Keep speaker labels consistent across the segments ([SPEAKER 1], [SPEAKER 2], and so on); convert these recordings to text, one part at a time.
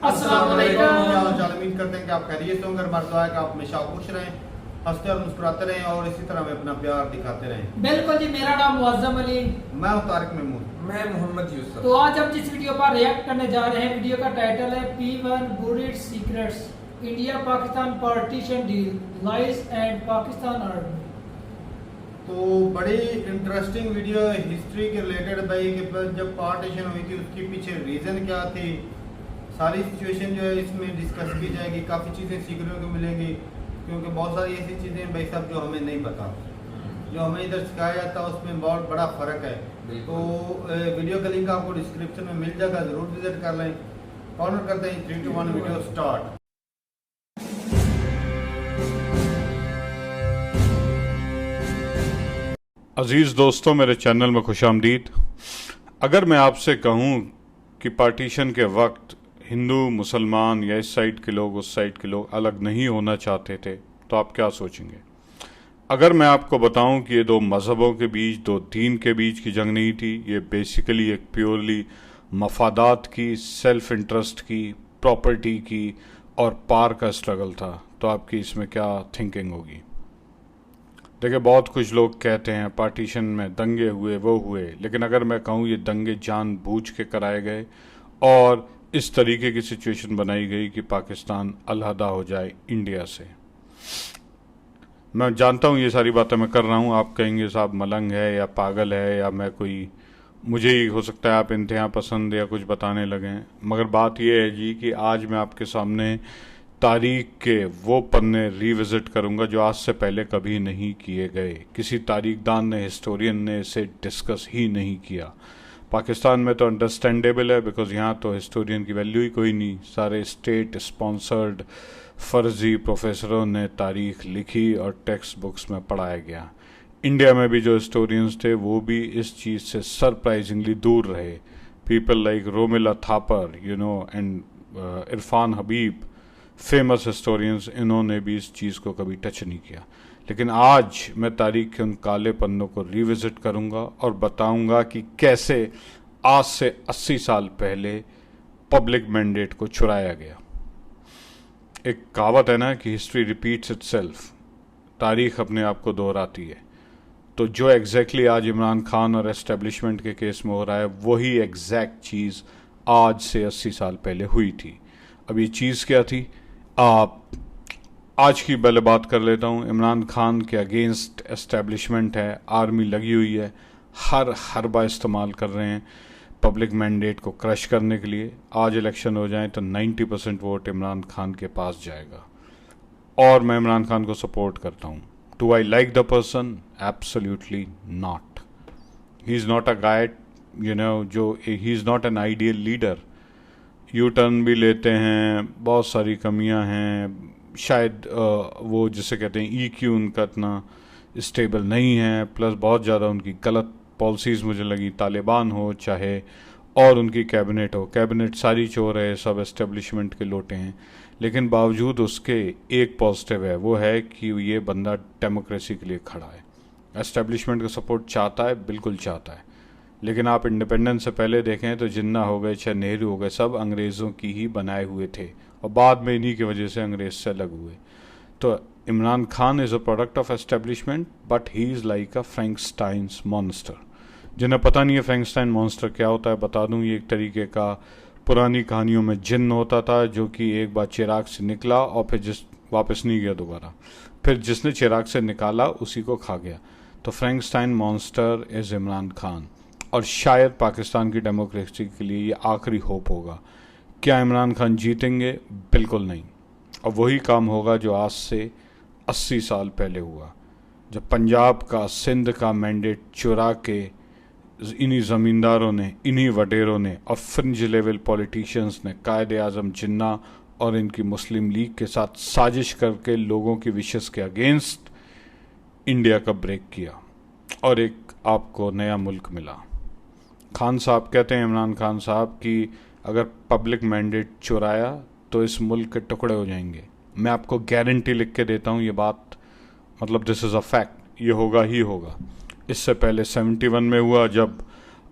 [SPEAKER 1] अस्सलाम वालेकुम।
[SPEAKER 2] क्या हाल चाल, उम्मीद करते हैं कि आप खैरियत से होंगे। हमारा दुआ है कि आप हमेशा खुश रहें, हंसते और मुस्कुराते रहें और इसी तरह हमें अपना प्यार दिखाते रहें।
[SPEAKER 1] बिल्कुल जी, मेरा नाम मुअज्जम अली।
[SPEAKER 2] मैं हूं तारिक महमूद।
[SPEAKER 3] मैं मोहम्मद यूसुफ।
[SPEAKER 1] तो आज हम जिस वीडियो पर रिएक्ट करने जा रहे हैं, वीडियो का टाइटल है P1 Buried Secrets, India Pakistan partition deal, lies and Pakistan army.
[SPEAKER 2] तो बड़ी इंटरेस्टिंग वीडियो है, हिस्ट्री के रिलेटेड भाई कि जब पार्टीशन हुई थी उसके पीछे रीज़न क्या थी, सारी सिचुएशन जो है इसमें डिस्कस की जाएगी। काफ़ी चीज़ें सीखने को मिलेंगी क्योंकि बहुत सारी ऐसी चीज़ें भाई साहब जो हमें नहीं पता, जो हमें इधर सिखाया जाता है उसमें बहुत बड़ा फ़र्क है। तो वीडियो का लिंक आपको डिस्क्रिप्शन में मिल जाएगा, ज़रूर विजिट कर लें। ऑनर करते हैं 3 2 1 वीडियो स्टार्ट।
[SPEAKER 4] अज़ीज़ दोस्तों, मेरे चैनल में खुशामदीद। अगर मैं आपसे कहूँ कि पार्टीशन के वक्त हिंदू मुसलमान या इस साइड के लोग उस साइड के लोग अलग नहीं होना चाहते थे तो आप क्या सोचेंगे? अगर मैं आपको बताऊं कि ये दो मज़हबों के बीच, दो दीन के बीच की जंग नहीं थी, ये बेसिकली एक प्योरली मफादात की, सेल्फ इंटरेस्ट की, प्रॉपर्टी की और पार का स्ट्रगल था, तो आपकी इसमें क्या थिंकिंग होगी? देखिए, बहुत कुछ लोग कहते हैं पार्टीशन में दंगे हुए, वो हुए, लेकिन अगर मैं कहूँ ये दंगे जानबूझ के कराए गए और इस तरीके की सिचुएशन बनाई गई कि पाकिस्तान अलहदा हो जाए इंडिया से। मैं जानता हूँ ये सारी बातें मैं कर रहा हूँ, आप कहेंगे साहब मलंग है या पागल है या मैं कोई, मुझे ही हो सकता है आप इंतहा पसंद या कुछ बताने लगें, मगर बात यह है जी कि आज मैं आपके सामने तारीख के वो पन्ने रिविज़िट करूंगा जो आज से पहले कभी नहीं किए गए। किसी तारीखदान ने, हिस्टोरियन ने इसे डिस्कस ही नहीं किया। पाकिस्तान में तो अंडरस्टैंडेबल है बिकॉज़ यहाँ तो हिस्टोरियन की वैल्यू ही कोई नहीं, सारे स्टेट स्पॉन्सर्ड फर्जी प्रोफेसरों ने तारीख लिखी और टेक्स्ट बुक्स में पढ़ाया गया। इंडिया में भी जो हिस्टोरियंस थे वो भी इस चीज़ से सरप्राइजिंगली दूर रहे। People like Romila Thapar and Irfan Habib, famous historians, इन्होंने भी इस चीज़ को कभी टच नहीं किया। लेकिन आज मैं तारीख के उन काले पन्नों को रिविज़िट करूंगा और बताऊंगा कि कैसे आज से 80 साल पहले पब्लिक मैंडेट को चुराया गया। एक कहावत है ना कि हिस्ट्री रिपीट्स इटसेल्फ, तारीख अपने आप को दोहराती है। तो जो एग्जैक्टली आज इमरान खान और एस्टेब्लिशमेंट के केस में हो रहा है वही एग्जैक्ट चीज़ आज से 80 साल पहले हुई थी। अब ये चीज़ क्या थी, आज की पहले बात कर लेता हूँ। इमरान खान के अगेंस्ट एस्टेब्लिशमेंट है, आर्मी लगी हुई है, हर हरबा इस्तेमाल कर रहे हैं पब्लिक मैंडेट को क्रश करने के लिए। आज इलेक्शन हो जाए तो 90% वोट इमरान खान के पास जाएगा और मैं इमरान खान को सपोर्ट करता हूँ। Do I like the person? Absolutely not. He is not a guy, he is not an ideal leader. U turn भी लेते हैं, बहुत सारी कमियां हैं, शायद वो जिसे कहते हैं EQ उनका इतना स्टेबल नहीं है, प्लस बहुत ज़्यादा उनकी गलत पॉलिसीज़ मुझे लगी, तालिबान हो चाहे और उनकी कैबिनेट हो, कैबिनेट सारी चोर है, सब एस्टेब्लिशमेंट के लोटे हैं। लेकिन बावजूद उसके एक पॉजिटिव है, वो है कि ये बंदा डेमोक्रेसी के लिए खड़ा है। एस्टेब्लिशमेंट का सपोर्ट चाहता है, बिल्कुल चाहता है, लेकिन आप इंडिपेंडेंस से पहले देखें तो जिन्ना हो गए चाहे नेहरू हो गए, सब अंग्रेज़ों की ही बनाए हुए थे और बाद में इन्हीं की वजह से अंग्रेज से अलग हुए। तो Imran Khan is a product of establishment but he is like a Frankenstein's monster. जिन्हें पता नहीं है फ्रैंकस्टाइन मॉन्स्टर क्या होता है, बता दूं, ये एक तरीके का पुरानी कहानियों में जिन्न होता था जो कि एक बार चिराग से निकला और फिर वापस नहीं गया दोबारा, फिर जिसने चिराग से निकाला उसी को खा गया। तो फ्रैंकस्टाइन मॉन्स्टर इज़ इमरान खान और शायद पाकिस्तान की डेमोक्रेसी के लिए ये आखिरी होप होगा। क्या इमरान खान जीतेंगे? बिल्कुल नहीं। और वही काम होगा जो आज से 80 साल पहले हुआ, जब पंजाब का, सिंध का मैंडेट चुरा के इन्हीं ज़मींदारों ने, इन्हीं वडेरों ने और फ्रिंज लेवल पॉलिटिशियंस ने कायदे आज़म जिन्ना और इनकी मुस्लिम लीग के साथ साजिश करके लोगों की विशेस के अगेंस्ट इंडिया का ब्रेक किया और एक आपको नया मुल्क मिला। खान साहब कहते हैं, इमरान खान साहब, कि अगर पब्लिक मैंडेट चुराया तो इस मुल्क के टुकड़े हो जाएंगे। मैं आपको गारंटी लिख के देता हूँ, ये बात मतलब दिस इज़ अ फैक्ट, ये होगा ही होगा। इससे पहले 71 में हुआ जब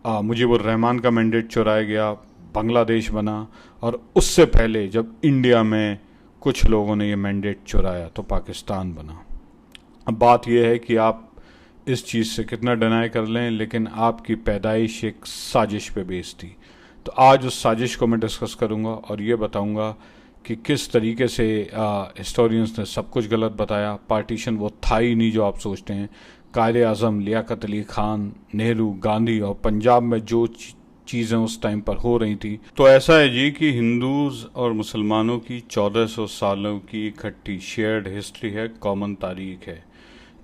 [SPEAKER 4] मुजीबुर रहमान का मैंडेट चुराया गया, बांग्लादेश बना, और उससे पहले जब इंडिया में कुछ लोगों ने ये मैंडेट चुराया तो पाकिस्तान बना। अब बात यह है कि आप इस चीज़ से कितना डिनाई कर लें, लेकिन आपकी पैदाइश एक साजिश पे बेस्ड थी। तो आज उस साजिश को मैं डिस्कस करूंगा और ये बताऊंगा कि किस तरीके से हिस्टोरियंस ने सब कुछ गलत बताया। पार्टीशन वो था ही नहीं जो आप सोचते हैं। कायदे आज़म, लियाकत अली खान, नेहरू, गांधी और पंजाब में जो चीज़ें उस टाइम पर हो रही थी। तो ऐसा है जी कि हिंदूज़ और मुसलमानों की 1400 सालों की इकट्ठी शेयर्ड हिस्ट्री है, कॉमन तारीख है।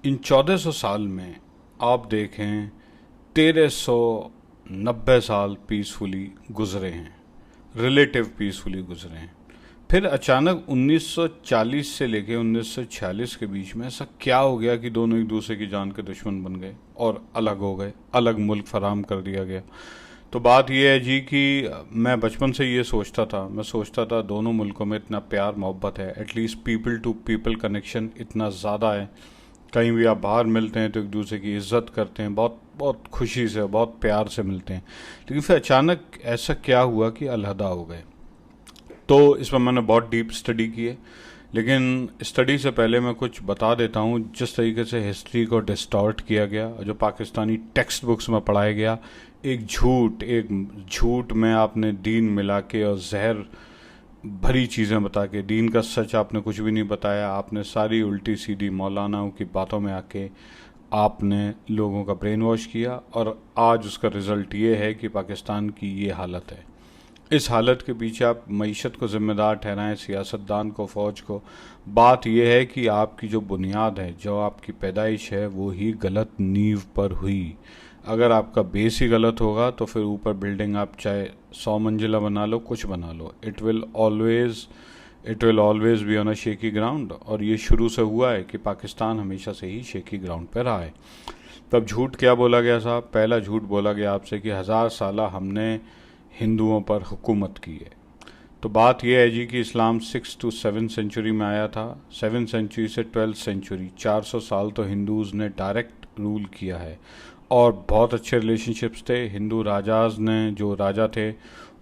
[SPEAKER 4] इन 1400 साल में आप देखें 1390 साल पीसफुली गुजरे हैं, रिलेटिव पीसफुली गुजरे हैं। फिर अचानक 1940 से लेके 1946 के बीच में ऐसा क्या हो गया कि दोनों एक दूसरे की जान के दुश्मन बन गए और अलग हो गए, अलग मुल्क फराहम कर दिया गया। तो बात यह है जी कि मैं बचपन से ये सोचता था दोनों मुल्कों में इतना प्यार मोहब्बत है, at least people to people connection इतना ज़्यादा है। कहीं भी आप बाहर मिलते हैं तो एक दूसरे की इज्जत करते हैं, बहुत बहुत खुशी से, बहुत प्यार से मिलते हैं। लेकिन फिर अचानक ऐसा क्या हुआ कि अलहदा हो गए। तो इसमें मैंने बहुत डीप स्टडी की है, लेकिन स्टडी से पहले मैं कुछ बता देता हूँ। जिस तरीके से हिस्ट्री को डिस्टॉर्ट किया गया, जो पाकिस्तानी टेक्स्ट बुक्स में पढ़ाया गया, एक झूठ में आपने दीन मिला के और जहर भरी चीज़ें बता के, दीन का सच आपने कुछ भी नहीं बताया। आपने सारी उल्टी सीधी मौलानाओं की बातों में आके आपने लोगों का ब्रेन वॉश किया, और आज उसका रिज़ल्ट ये है कि पाकिस्तान की ये हालत है। इस हालत के पीछे आप मईशत को ज़िम्मेदार ठहराएं, सियासतदान को, फ़ौज को। बात यह है कि आपकी जो बुनियाद है, जो आपकी पैदाइश है, वो ही गलत नींव पर हुई। अगर आपका बेस ही गलत होगा तो फिर ऊपर बिल्डिंग आप चाहे 100 मंजिला बना लो, कुछ बना लो, it will always be on a shaky ground. और ये शुरू से हुआ है कि पाकिस्तान हमेशा से ही शेकी ग्राउंड पर रहा है। तब झूठ क्या बोला गया साहब? पहला झूठ बोला गया आपसे कि 1000 साल हमने हिंदुओं पर हुकूमत की है। तो बात यह है जी कि इस्लाम 6 to 7 सेंचुरी में आया था, 7 सेंचुरी से 12th सेंचुरी, 400 साल तो हिंदूज़ ने डायरेक्ट रूल किया है और बहुत अच्छे रिलेशनशिप्स थे। हिंदू राजाज ने, जो राजा थे,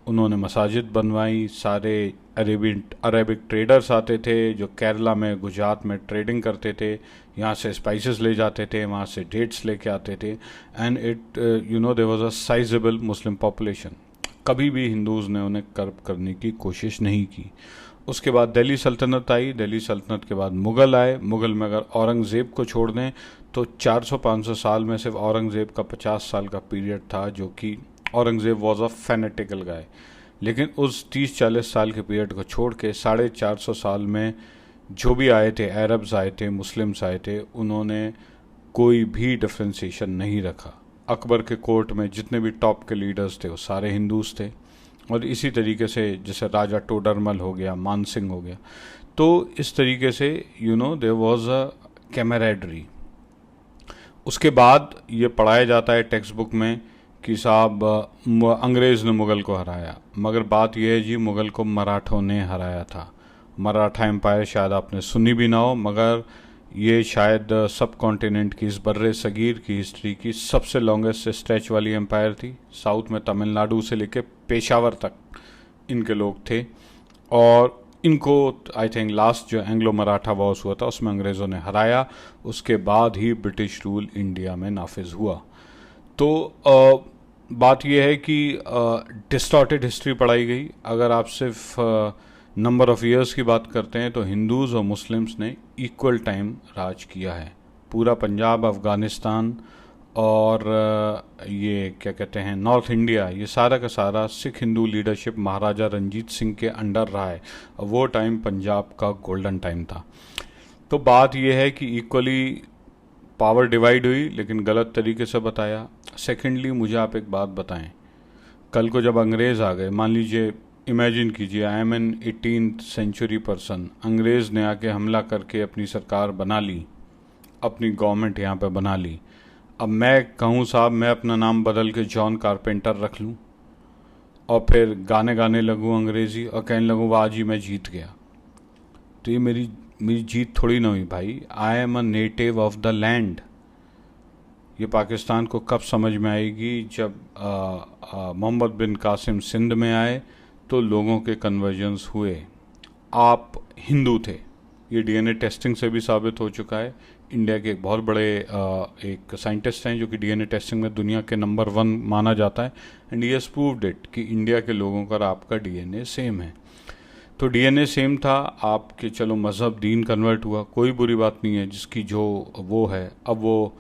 [SPEAKER 4] उन्होंने मसाजिद बनवाई। सारे अरेबिक ट्रेडर्स आते थे जो केरला में, गुजरात में ट्रेडिंग करते थे। यहाँ से स्पाइसेस ले जाते थे, वहाँ से डेट्स लेके आते थे। And it there was a sizable Muslim population. कभी भी हिंदूज़ ने उन्हें कर्ब करने की कोशिश नहीं की। उसके बाद दिल्ली सल्तनत आई, दिल्ली सल्तनत के बाद मुग़ल आए। मुग़ल में अगर औरंगज़ेब को छोड़ दें तो 400-500 साल में सिर्फ औरंगज़ेब का 50 साल का पीरियड था, जो कि औरंगज़ेब वॉज अ फैनेटिकल गाय। लेकिन उस 30-40 साल के पीरियड को छोड़ के 450 साल में जो भी आए थे, अरब्स आए थे, मुस्लिम्स आए थे, उन्होंने कोई भी डिफ्रेंशिएशन नहीं रखा। अकबर के कोर्ट में जितने भी टॉप के लीडर्स थे वो सारे हिंदूज़ थे। और इसी तरीके से जैसे राजा टोडरमल हो गया, मान सिंह हो गया, तो इस तरीके से देयर वाज अ कैमरेडरी। उसके बाद ये पढ़ाया जाता है टेक्स्ट बुक में कि साहब अंग्रेज़ ने मुग़ल को हराया, मगर बात यह है जी मुग़ल को मराठों ने हराया था। मराठा एम्पायर शायद आपने सुनी भी ना हो, मगर ये शायद सब कॉन्टिनेंट की, इस बर्रे सगीर की हिस्ट्री की सबसे लॉन्गेस्ट स्ट्रेच वाली एम्पायर थी। साउथ में तमिलनाडु से लेके पेशावर तक इनके लोग थे। और इनको आई थिंक लास्ट जो एंग्लो मराठा वॉर्स हुआ था उसमें अंग्रेज़ों ने हराया। उसके बाद ही ब्रिटिश रूल इंडिया में नाफिज हुआ। तो बात यह है कि डिस्टॉर्टेड हिस्ट्री पढ़ाई गई। अगर आप सिर्फ नंबर ऑफ़ ईयर्स की बात करते हैं तो हिंदूज़ और मुस्लिम्स ने इक्वल टाइम राज किया है। पूरा पंजाब, अफ़गानिस्तान और ये क्या कहते हैं नॉर्थ इंडिया, ये सारा का सारा सिख हिंदू लीडरशिप महाराजा रंजीत सिंह के अंडर रहा है। वो टाइम पंजाब का गोल्डन टाइम था। तो बात यह है कि इक्वली पावर डिवाइड हुई, लेकिन गलत तरीके से बताया। सेकेंडली, मुझे आप एक बात बताएं, कल को जब अंग्रेज़ आ गए, मान लीजिए, इमेजिन कीजिए, I am an 18th century person, अंग्रेज़ ने आके हमला करके अपनी सरकार बना ली, अपनी गवर्नमेंट यहाँ पे बना ली। अब मैं कहूँ साहब मैं अपना नाम बदल के जॉन कारपेंटर रख लूँ और फिर गाने गाने लगूँ अंग्रेज़ी और कहने लगूँ आज ही मैं जीत गया, तो ये मेरी जीत थोड़ी ना हुई भाई। I am a native of the land. ये पाकिस्तान को कब समझ में आएगी, जब मोहम्मद बिन कासिम सिंध में आए तो लोगों के कन्वर्जन्स हुए। आप हिंदू थे, ये डीएनए टेस्टिंग से भी साबित हो चुका है। इंडिया के एक बहुत बड़े एक साइंटिस्ट हैं जो कि डीएनए टेस्टिंग में दुनिया के नंबर 1 माना जाता है, and he has proved it कि इंडिया के लोगों का और आपका डीएनए सेम है। तो डीएनए सेम था, आपके चलो मज़हब दीन कन्वर्ट हुआ, कोई बुरी बात नहीं है, जिसकी जो वो है। अब वो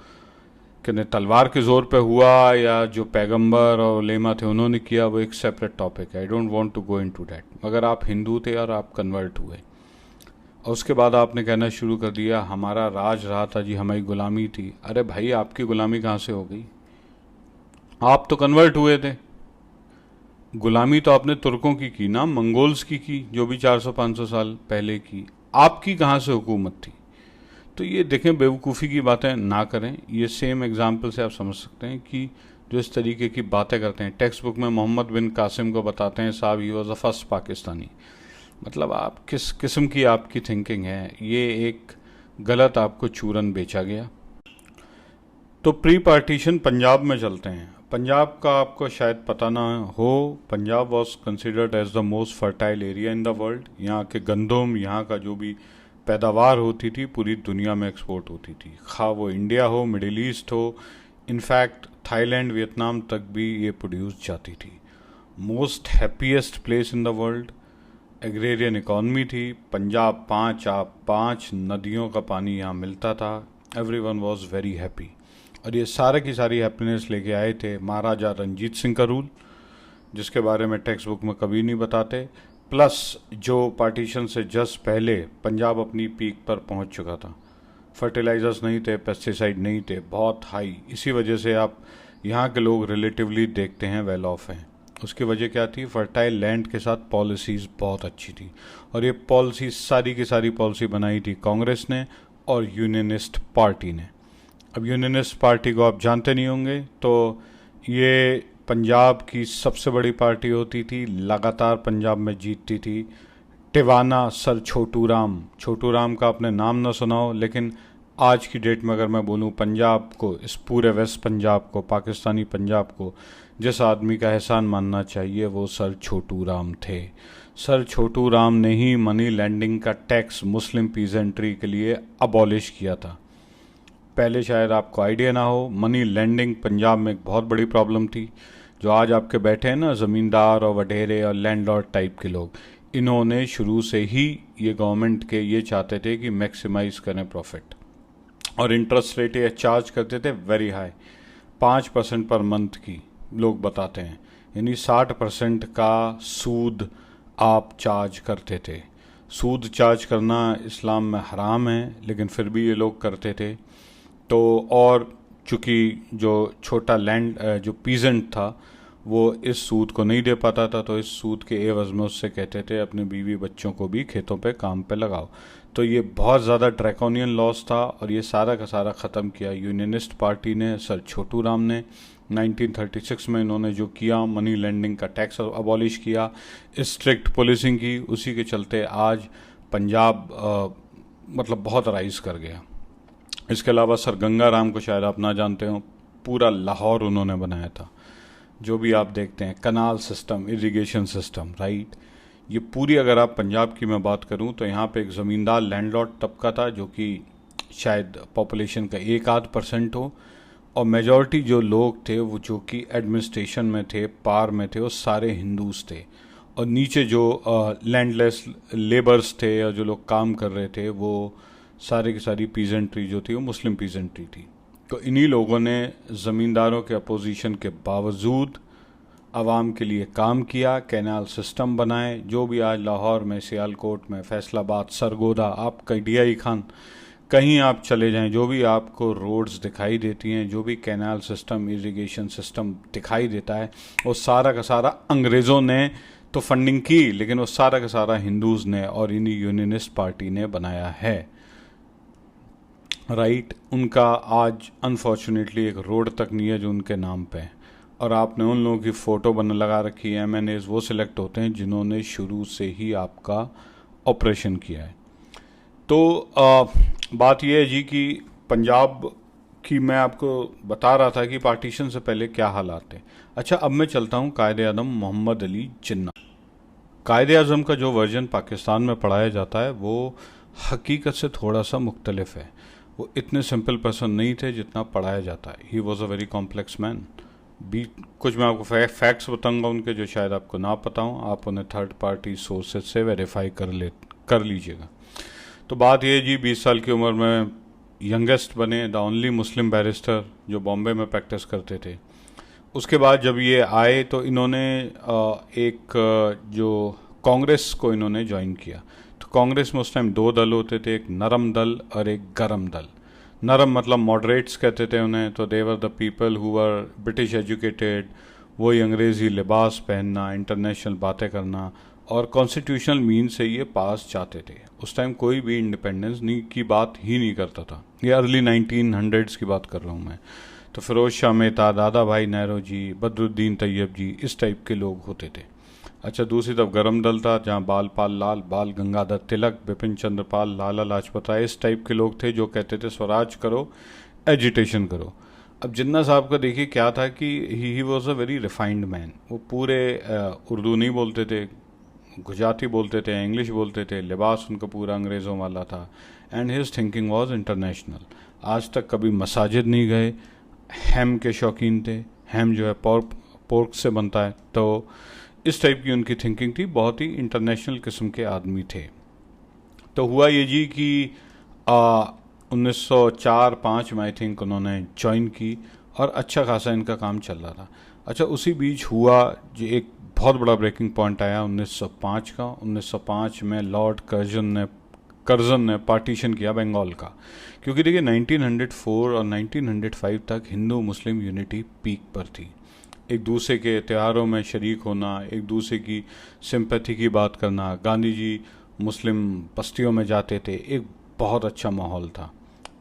[SPEAKER 4] कहते तलवार के ज़ोर पे हुआ या जो पैगंबर और उलेमा थे उन्होंने किया, वो एक सेपरेट टॉपिक है। I don't want to go into that. मगर आप हिंदू थे और आप कन्वर्ट हुए, और उसके बाद आपने कहना शुरू कर दिया हमारा राज रहा था जी, हमारी गुलामी थी। अरे भाई, आपकी गुलामी कहाँ से हो गई? आप तो कन्वर्ट हुए थे। गुलामी तो आपने तुर्कों की ना, मंगोल्स की, जो भी 400-500 साल पहले की। आपकी कहाँ से हुकूमत थी? तो ये देखें, बेवकूफ़ी की बातें ना करें। ये सेम एग्जाम्पल से आप समझ सकते हैं कि जो इस तरीके की बातें करते हैं, टेक्स्ट बुक में मोहम्मद बिन कासिम को बताते हैं साहब he was the first Pakistani. मतलब आप किस किस्म की आपकी थिंकिंग है? ये एक गलत आपको चूरन बेचा गया। तो प्री पार्टीशन पंजाब में चलते हैं। पंजाब का आपको शायद पता ना हो, Punjab was considered as the most fertile area in the world. यहाँ के गंदम, यहाँ का जो भी पैदावार होती थी पूरी दुनिया में एक्सपोर्ट होती थी, खा वो इंडिया हो, मिडिल ईस्ट हो, इनफैक्ट थाईलैंड, वियतनाम तक भी ये प्रोड्यूस जाती थी। Most happiest place in the world, agrarian economy थी। पंजाब 5 नदियों का पानी यहाँ मिलता था। एवरीवन वाज वेरी हैप्पी, और ये सारे की सारी हैप्पीनेस लेके आए थे महाराजा रंजीत सिंह का रूल, जिसके बारे में टेक्स्ट बुक में कभी नहीं बताते। प्लस जो पार्टीशन से जस्ट पहले पंजाब अपनी पीक पर पहुंच चुका था, फर्टिलाइजर्स नहीं थे, पेस्टिसाइड नहीं थे, बहुत हाई। इसी वजह से आप यहाँ के लोग रिलेटिवली देखते हैं वेल ऑफ हैं। उसकी वजह क्या थी? फर्टाइल लैंड के साथ पॉलिसीज़ बहुत अच्छी थी, और ये पॉलिसी सारी की सारी पॉलिसी बनाई थी कांग्रेस ने और यूनियनिस्ट पार्टी ने। अब यूनियनिस्ट पार्टी को आप जानते नहीं होंगे, तो ये पंजाब की सबसे बड़ी पार्टी होती थी, लगातार पंजाब में जीतती थी। टिवाना सर छोटू राम का आपने नाम ना सुना हो, लेकिन आज की डेट में अगर मैं बोलूँ पंजाब को, इस पूरे वेस्ट पंजाब को, पाकिस्तानी पंजाब को जिस आदमी का एहसान मानना चाहिए वो सर छोटू राम थे। सर छोटू राम ने ही मनी लैंडिंग का टैक्स मुस्लिम पीजेंट्री के लिए अबॉलिश किया था। पहले शायद आपको आइडिया ना हो, मनी लैंडिंग पंजाब में एक बहुत बड़ी प्रॉब्लम थी। जो आज आपके बैठे हैं ना ज़मींदार और वडेरे और लैंडलॉर्ड टाइप के लोग, इन्होंने शुरू से ही ये गवर्नमेंट के ये चाहते थे कि मैक्सिमाइज करें प्रॉफिट, और इंटरेस्ट रेट ये चार्ज करते थे वेरी हाई, 5% पर मंथ की लोग बताते हैं, यानी 60% का सूद आप चार्ज करते थे। सूद चार्ज करना इस्लाम में हराम है, लेकिन फिर भी ये लोग करते थे। तो और चूँकि जो छोटा लैंड जो पीजेंट था वो इस सूद को नहीं दे पाता था, तो इस सूद के एवज में उससे कहते थे अपने बीवी बच्चों को भी खेतों पे काम पे लगाओ। तो ये बहुत ज़्यादा ड्रैकोनियन लॉस था, और ये सारा का सारा ख़त्म किया यूनियनिस्ट पार्टी ने, सर छोटू राम ने। 1936 में इन्होंने जो किया, मनी लैंडिंग का टैक्स अबॉलिश किया, स्ट्रिक्ट पुलिसिंग की, उसी के चलते आज पंजाब मतलब बहुत राइज कर गया। इसके अलावा सर गंगा राम को शायद आप ना जानते हो, पूरा लाहौर उन्होंने बनाया था। जो भी आप देखते हैं canal system, irrigation system, right, ये पूरी अगर आप पंजाब की मैं बात करूं तो यहाँ पे एक ज़मींदार लैंडलॉर्ड तबका था जो कि शायद पॉपुलेशन का 1-8% हो, और मेजॉरिटी जो लोग थे वो जो कि एडमिनिस्ट्रेशन में थे, पार में थे, वो सारे हिंदूज थे। और नीचे जो लैंडलेस लेबर्स थे या जो लोग काम कर रहे थे वो सारे की सारी पीजेंट्री जो थी वो मुस्लिम पीजेंट्री थी। तो इन्हीं लोगों ने ज़मींदारों के अपोजिशन के बावजूद आवाम के लिए काम किया, कैनाल सिस्टम बनाए। जो भी आज लाहौर में, सियालकोट में, फैसलाबाद, सरगोदा, आप DI खान कहीं आप चले जाएं, जो भी आपको रोड्स दिखाई देती हैं, जो भी कैनाल सिस्टम, इरिगेशन सिस्टम दिखाई देता है, वो सारा का सारा अंग्रेज़ों ने तो फंडिंग की, लेकिन वो सारा का सारा हिंदूज़ ने और इन्हीं यूनियनिस्ट पार्टी ने बनाया है, राइट। उनका आज अनफॉर्चुनेटली एक रोड तक नहीं है जो उनके नाम पे है, और आपने उन लोगों की फ़ोटो बना लगा रखी है। MNAs वो सिलेक्ट होते हैं जिन्होंने शुरू से ही आपका ऑपरेशन किया है। तो बात यह है जी कि पंजाब कि मैं आपको बता रहा था कि पार्टीशन से पहले क्या हालात थे। अच्छा, अब मैं चलता हूँ कायदे आज़म मोहम्मद अली जिन्ना। कायदे आज़म का जो वर्जन पाकिस्तान में पढ़ाया जाता है वो हकीकत से थोड़ा सा मुख्तलिफ है। वो इतने सिंपल पर्सन नहीं थे जितना पढ़ाया जाता है। He was a very complex man. कुछ मैं आपको फैक्ट्स बताऊंगा उनके जो शायद आपको ना पता हो, आप उन्हें थर्ड पार्टी सोर्सेज से वेरीफाई कर लीजिएगा। तो बात ये जी, 20 साल की उम्र में यंगेस्ट बने, द ओनली मुस्लिम बैरिस्टर जो बॉम्बे में प्रैक्टिस करते थे। उसके बाद जब ये आए तो इन्होंने एक जो कांग्रेस को इन्होंने ज्वाइन किया। तो कांग्रेस में उस टाइम दो दल होते थे, एक नरम दल और एक गरम दल। नरम मतलब मॉडरेट्स कहते थे उन्हें। तो they were the people who were British educated, वही अंग्रेज़ी लिबास पहनना, इंटरनेशनल बातें करना और कॉन्स्टिट्यूशनल मीन से ये पास चाहते थे। उस टाइम कोई भी इंडिपेंडेंस की बात ही नहीं करता था। ये अर्ली 1900s की बात कर रहा हूँ मैं। तो फिरोज शाह मेहता, दादा भाई नेहरू जी, बदरुद्दीन तैयब जी, इस टाइप के लोग होते थे। अच्छा, दूसरी तरफ गरम दल था जहाँ बाल पाल लाल, बाल गंगाधर तिलक, बिपिन चंद्र पाल, लाला लाजपत राय, इस टाइप के लोग थे जो कहते थे स्वराज करो, एजिटेशन करो। अब जिन्ना साहब का देखिए क्या था कि he was a very refined man. वो पूरे उर्दू नहीं बोलते थे, गुजराती बोलते थे, इंग्लिश बोलते थे, लिबास उनका पूरा अंग्रेज़ों वाला था। And his thinking was international. आज तक कभी मसाजिद नहीं गए। हैम के शौकीन थे। हैम जो है पोर्क से बनता है। तो इस टाइप की उनकी थिंकिंग थी। बहुत ही इंटरनेशनल किस्म के आदमी थे। तो हुआ ये जी कि 1904-05 में आई थिंक उन्होंने ज्वाइन की और अच्छा खासा इनका काम चल रहा था। अच्छा, उसी बीच हुआ जो एक बहुत बड़ा ब्रेकिंग पॉइंट आया 1905 का। 1905 में लॉर्ड कर्जन ने पार्टीशन किया बंगाल का। क्योंकि देखिए 1904 और 1905 तक हिंदू मुस्लिम यूनिटी पीक पर थी। एक दूसरे के त्योहारों में शरीक होना, एक दूसरे की सिंपैथी की बात करना, गांधी जी मुस्लिम बस्तियों में जाते थे, एक बहुत अच्छा माहौल था।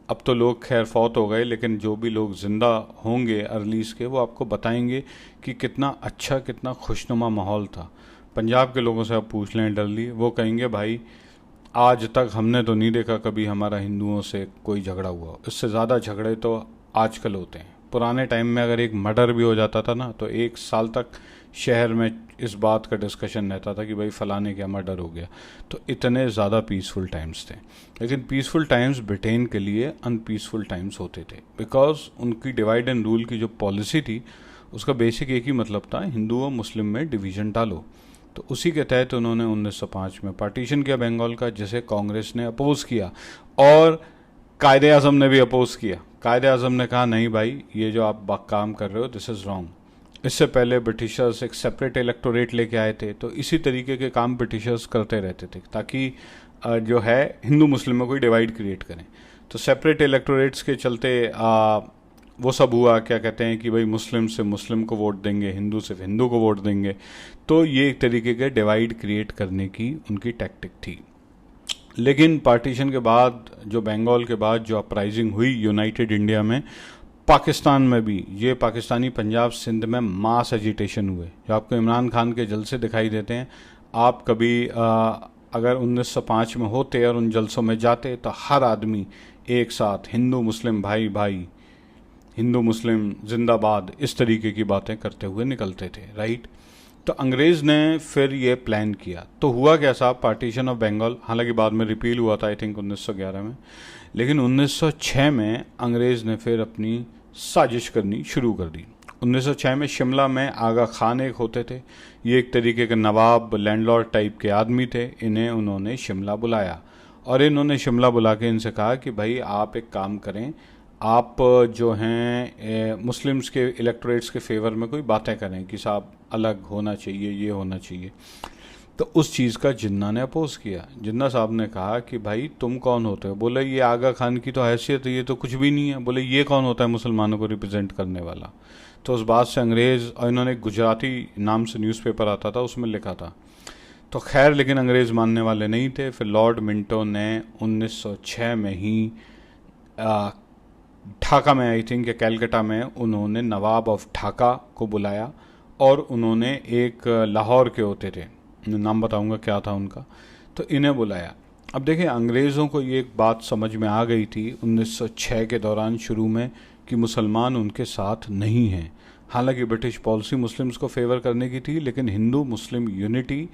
[SPEAKER 4] अब तो लोग खैर फौत हो गए, लेकिन जो भी लोग ज़िंदा होंगे अर्लीस के, वो आपको बताएंगे कि कितना अच्छा, कितना खुशनुमा माहौल था। पंजाब के लोगों से आप पूछ लें डरली, वो कहेंगे भाई आज तक हमने तो नहीं देखा कभी हमारा हिंदुओं से कोई झगड़ा हुआ। इससे ज़्यादा झगड़े तो आजकल होते हैं। पुराने टाइम में अगर एक मर्डर भी हो जाता था ना, तो 1 साल तक शहर में इस बात का डिस्कशन रहता था कि भाई फलाने क्या मर्डर हो गया। तो इतने ज़्यादा पीसफुल टाइम्स थे। लेकिन पीसफुल टाइम्स ब्रिटेन के लिए अनपीसफुल टाइम्स होते थे, बिकॉज उनकी डिवाइड एंड रूल की जो पॉलिसी थी उसका बेसिक एक ही मतलब था, हिंदू और मुस्लिम में डिवीज़न डालो। तो उसी के तहत उन्होंने 1905 में पार्टीशन किया बंगाल का, जिसे कांग्रेस ने अपोज किया और कायदे आज़म ने भी अपोज किया। कायदे आज़म ने कहा नहीं भाई, ये जो आप काम कर रहे हो दिस इज़ रॉन्ग। इससे पहले ब्रिटिशर्स एक सेपरेट इलेक्टोरेट लेके आए थे। तो इसी तरीके के काम ब्रिटिशर्स करते रहते थे ताकि जो है हिंदू मुस्लिम में कोई डिवाइड क्रिएट करें। तो सेपरेट इलेक्टोरेट्स के चलते वो सब हुआ, क्या कहते हैं कि भाई मुस्लिम से मुस्लिम को वोट देंगे, हिंदू से हिंदू को वोट देंगे। तो ये एक तरीके के डिवाइड क्रिएट करने की उनकी टैक्टिक थी। लेकिन पार्टीशन के बाद, जो बंगाल के बाद जो अपराइजिंग हुई यूनाइटेड इंडिया में, पाकिस्तान में भी ये पाकिस्तानी पंजाब सिंध में मास एजिटेशन हुए, जो आपको इमरान खान के जलसे दिखाई देते हैं। आप कभी अगर 1905 में होते और उन जलसों में जाते तो हर आदमी एक साथ हिंदू मुस्लिम भाई भाई, हिंदू मुस्लिम जिंदाबाद, इस तरीके की बातें करते हुए निकलते थे, राइट। तो अंग्रेज़ ने फिर ये प्लान किया। तो हुआ क्या साहब, पार्टीशन ऑफ बंगाल हालांकि बाद में रिपील हुआ था आई थिंक 1911 में, लेकिन 1906 में अंग्रेज़ ने फिर अपनी साजिश करनी शुरू कर दी। 1906 में शिमला में आगा खान एक होते थे। ये एक तरीके के नवाब लैंडलॉर्ड टाइप के आदमी थे। इन्हें उन्होंने शिमला बुलाया और इन्होंने शिमला बुला के इनसे कहा कि भाई आप एक काम करें, आप जो हैं मुस्लिम्स के इलेक्टोरेट्स के फेवर में कोई बातें करें कि साहब अलग होना चाहिए, ये होना चाहिए। तो उस चीज़ का जिन्ना ने अपोज किया। जिन्ना साहब ने कहा कि भाई तुम कौन होते हो? बोले ये आगा खान की तो हैसियत है, ये तो कुछ भी नहीं है। बोले ये कौन होता है मुसलमानों को रिप्रेजेंट करने वाला? तो उस बात से अंग्रेज़, और इन्होंने गुजराती नाम से न्यूज़पेपर आता था उसमें लिखा था। तो खैर लेकिन अंग्रेज़ मानने वाले नहीं थे। फिर लॉर्ड मिंटो ने 1906 में ही ढाका में, आई थिंक, या कैलकाटा में, उन्होंने नवाब ऑफ ढाका को बुलाया और उन्होंने एक लाहौर के होते थे, नाम बताऊंगा क्या था उनका, तो इन्हें बुलाया। अब देखिए अंग्रेज़ों को ये एक बात समझ में आ गई थी 1906 के दौरान शुरू में कि मुसलमान उनके साथ नहीं हैं। हालांकि ब्रिटिश पॉलिसी मुस्लिम्स को फेवर करने की थी, लेकिन हिंदू मुस्लिम यूनिटी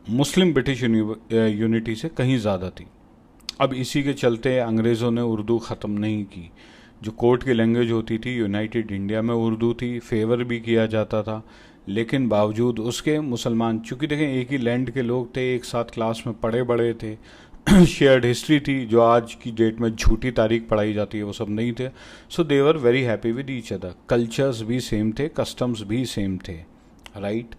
[SPEAKER 4] मुस्लिम ब्रिटिश यूनिटी से कहीं ज़्यादा थी। अब इसी के चलते अंग्रेज़ों ने उर्दू ख़त्म नहीं की। जो कोर्ट की लैंग्वेज होती थी यूनाइटेड इंडिया में उर्दू थी, फेवर भी किया जाता था, लेकिन बावजूद उसके मुसलमान, चूँकि देखें एक ही लैंड के लोग थे, एक साथ क्लास में पढ़े बड़े थे, शेयर्ड हिस्ट्री थी, जो आज की डेट में झूठी तारीख पढ़ाई जाती है वो सब नहीं थे। So they were very happy with each other, cultures भी सेम थे, कस्टम्स भी सेम थे, राइट।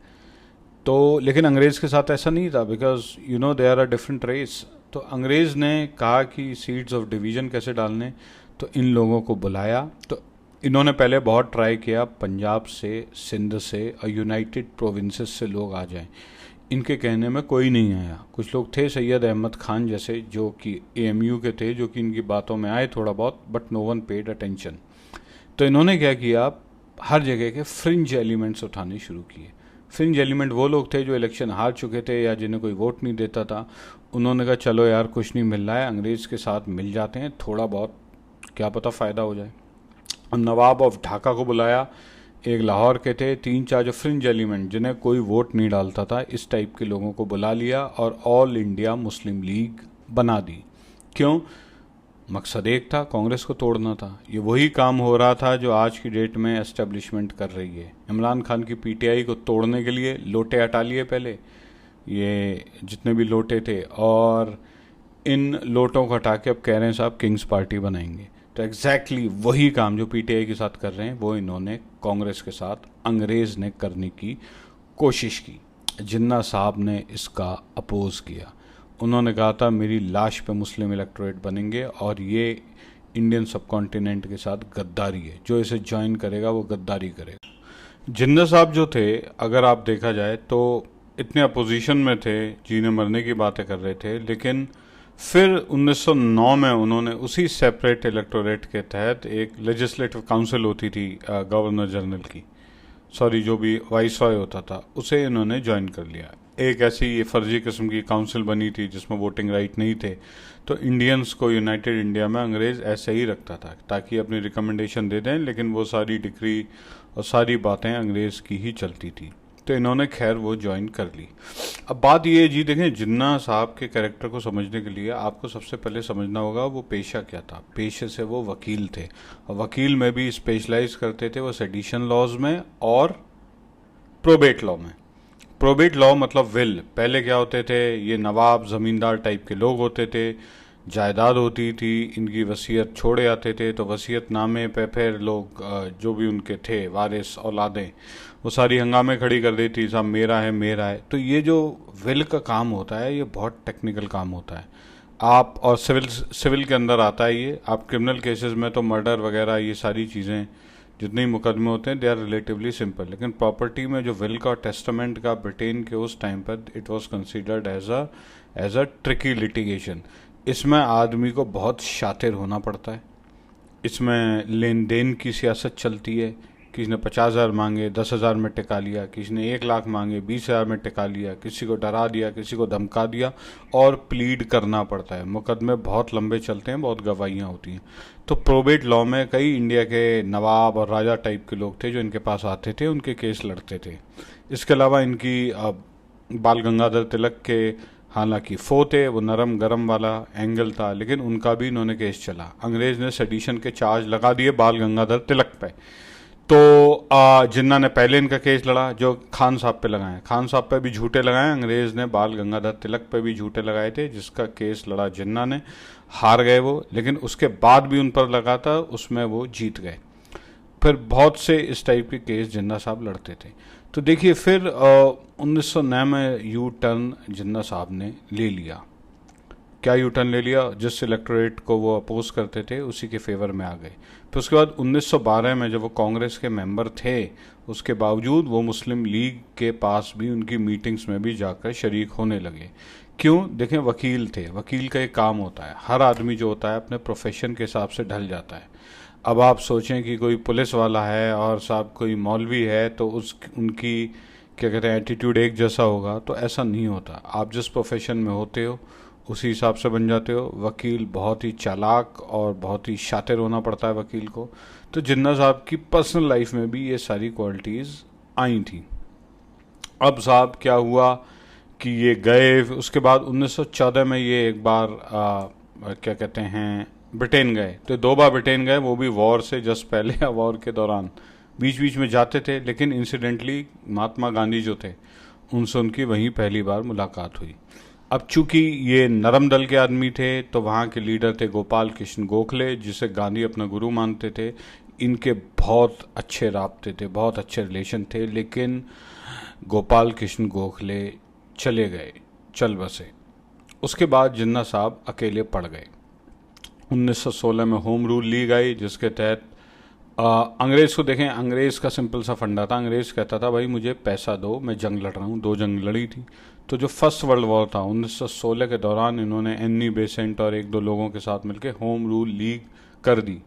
[SPEAKER 4] तो लेकिन अंग्रेज़ के साथ ऐसा नहीं था, because you know they are a different race. तो अंग्रेज़ ने कहा कि सीड्स ऑफ डिवीज़न कैसे डालने, तो इन लोगों को बुलाया। तो इन्होंने पहले बहुत ट्राई किया पंजाब से, सिंध से और यूनाइटेड प्रोविंसेस से लोग आ जाएं। इनके कहने में कोई नहीं आया। कुछ लोग थे सैयद अहमद खान जैसे, जो कि AMU के थे, जो कि इनकी बातों में आए थोड़ा बहुत, but no one paid attention. तो इन्होंने क्या किया, हर जगह के फ्रिंज एलिमेंट्स उठाने शुरू किए। फ्रिंज एलिमेंट वो लोग थे जो इलेक्शन हार चुके थे या जिन्हें कोई वोट नहीं देता था। उन्होंने कहा चलो यार कुछ नहीं मिल रहा है, अंग्रेज़ के साथ मिल जाते हैं, थोड़ा बहुत क्या पता फ़ायदा हो जाए। अब नवाब ऑफ ढाका को बुलाया, एक लाहौर के थे, 3-4 जो फ्रिंज एलिमेंट जिन्हें कोई वोट नहीं डालता था, इस टाइप के लोगों को बुला लिया और ऑल इंडिया मुस्लिम लीग बना दी। क्यों? मकसद एक था, कांग्रेस को तोड़ना था। ये वही काम हो रहा था जो आज की डेट में एस्टेब्लिशमेंट कर रही है। इमरान खान की PTI को तोड़ने के लिए लोटे हटा लिए पहले, ये जितने भी लोटे थे, और इन लोटों को हटा के अब कह रहे हैं साहब किंग्स पार्टी बनाएंगे। तो एग्जैक्टली वही काम जो PTI के साथ कर रहे हैं वो इन्होंने कांग्रेस के साथ अंग्रेज़ ने करने की कोशिश की। जिन्ना साहब ने इसका अपोज किया। उन्होंने कहा था मेरी लाश पे मुस्लिम इलेक्टोरेट बनेंगे और ये इंडियन सब कॉन्टिनेंट के साथ गद्दारी है, जो इसे ज्वाइन करेगा वो गद्दारी करेगा। जिन्ना साहब जो थे, अगर आप देखा जाए तो इतने अपोजिशन में थे, जीने मरने की बातें कर रहे थे, लेकिन फिर 1909 में उन्होंने उसी सेपरेट इलेक्टोरेट के तहत एक लेजिस्लेटिव काउंसिल होती थी गवर्नर जनरल की, सॉरी जो भी वाइसरॉय होता था, उसे इन्होंने ज्वाइन कर लिया। एक ऐसी फर्जी किस्म की काउंसिल बनी थी जिसमें वोटिंग राइट नहीं थे। तो इंडियंस को यूनाइटेड इंडिया में अंग्रेज़ ऐसे ही रखता था ताकि अपनी रिकमेंडेशन दे दें, लेकिन वो सारी डिक्री और सारी बातें अंग्रेज़ की ही चलती थी। तो इन्होंने खैर वो ज्वाइन कर ली। अब बात ये जी देखें, जिन्ना साहब के कैरेक्टर को समझने के लिए आपको सबसे पहले समझना होगा वो पेशा क्या था। पेशे से वो वकील थे, और वकील में भी स्पेशलाइज करते थे वो सेडिशन लॉज में और प्रोबेट लॉ में। प्रोबेट लॉ मतलब विल। पहले क्या होते थे, ये नवाब ज़मींदार टाइप के लोग होते थे, जायदाद होती थी, इनकी वसीयत छोड़े आते थे, तो वसीयतनामे पे फिर लोग जो भी उनके थे वारिस औलादें, वो सारी हंगामे खड़ी कर देती, साहब मेरा है मेरा है। तो ये जो विल का काम होता है ये बहुत टेक्निकल काम होता है। आप और सिविल के अंदर आता है ये। आप क्रिमिनल केसेस में तो मर्डर वगैरह ये सारी चीज़ें जितने मुकदमे होते हैं दे आर रिलेटिवली सिंपल, लेकिन प्रॉपर्टी में जो विल का टेस्टामेंट का ब्रिटेन के उस टाइम पर it was considered as a tricky litigation. इसमें आदमी को बहुत शातिर होना पड़ता है। इसमें लेन देन की सियासत चलती है। किसी ने 50,000 मांगे 10,000 में टिका लिया, किसी ने 1 लाख मांगे 20,000 में टिका लिया, किसी को डरा दिया, किसी को धमका दिया, और प्लीड करना पड़ता है। मुकदमे बहुत लंबे चलते हैं, बहुत गवाहियाँ होती हैं। तो प्रोबेट लॉ में कई इंडिया के नवाब और राजा टाइप के लोग थे जो इनके पास आते थे, उनके केस लड़ते थे। इसके अलावा इनकी बाल गंगाधर तिलक के हालांकि फो थे, वो नरम गरम वाला एंगल था, लेकिन उनका भी इन्होंने केस चला। अंग्रेज़ ने सेडिशन के चार्ज लगा दिए बाल गंगाधर तिलक पे। तो जिन्ना ने पहले इनका केस लड़ा जो खान साहब पे लगाए, खान साहब पे भी झूठे लगाए, अंग्रेज़ ने बाल गंगाधर तिलक पे भी झूठे लगाए थे, जिसका केस लड़ा जिन्ना ने, हार गए वो, लेकिन उसके बाद भी उन पर लगा था, उसमें वो जीत गए। फिर बहुत से इस टाइप के केस जिन्ना साहब लड़ते थे। तो देखिए फिर 1909 में यू टर्न जिन्ना साहब ने ले लिया। क्या यू टर्न ले लिया? जिस इलेक्टोरेट को वो अपोज करते थे उसी के फेवर में आ गए। फिर उसके बाद 1912 में जब वो कांग्रेस के मेंबर थे, उसके बावजूद वो मुस्लिम लीग के पास भी उनकी मीटिंग्स में भी जाकर शरीक होने लगे। क्यों? देखें, वकील थे, वकील का एक काम होता है, हर आदमी जो होता है अपने प्रोफेशन के हिसाब से ढल जाता है। अब आप सोचें कि कोई पुलिस वाला है और साहब कोई मौलवी है तो उनकी क्या कहते हैं एटीट्यूड एक जैसा होगा, तो ऐसा नहीं होता। आप जिस प्रोफेशन में होते हो उसी हिसाब से बन जाते हो। वकील बहुत ही चालाक और बहुत ही शातिर होना पड़ता है वकील को। तो जिन्ना साहब की पर्सनल लाइफ में भी ये सारी क्वालिटीज़ आई थी। अब साहब क्या हुआ कि ये गए, उसके बाद 1914 में ये एक बार क्या कहते हैं ब्रिटेन गए। तो 2 बार ब्रिटेन गए, वो भी वॉर से जस्ट पहले या वॉर के दौरान। बीच बीच में जाते थे, लेकिन इंसिडेंटली महात्मा गांधी जो थे उनसे उनकी वहीं पहली बार मुलाकात हुई। अब चूंकि ये नरम दल के आदमी थे, तो वहाँ के लीडर थे गोपाल कृष्ण गोखले, जिसे गांधी अपना गुरु मानते थे। इनके बहुत अच्छे राब्ते थे, बहुत अच्छे रिलेशन थे, लेकिन गोपाल कृष्ण गोखले चले गए, चल बसे। उसके बाद जिन्ना साहब अकेले पड़ गए। 1916 में होम रूल ली गई, जिसके तहत अंग्रेज को देखें, अंग्रेज का सिंपल सा फंडा था। अंग्रेज कहता था भाई मुझे पैसा दो, मैं जंग लड़ रहा हूँ। 2 जंग लड़ी थी। तो जो फर्स्ट वर्ल्ड वॉर था 1916 के दौरान, इन्होंने एनी बेसेंट और 1-2 लोगों के साथ मिलकर होम रूल लीग कर दी।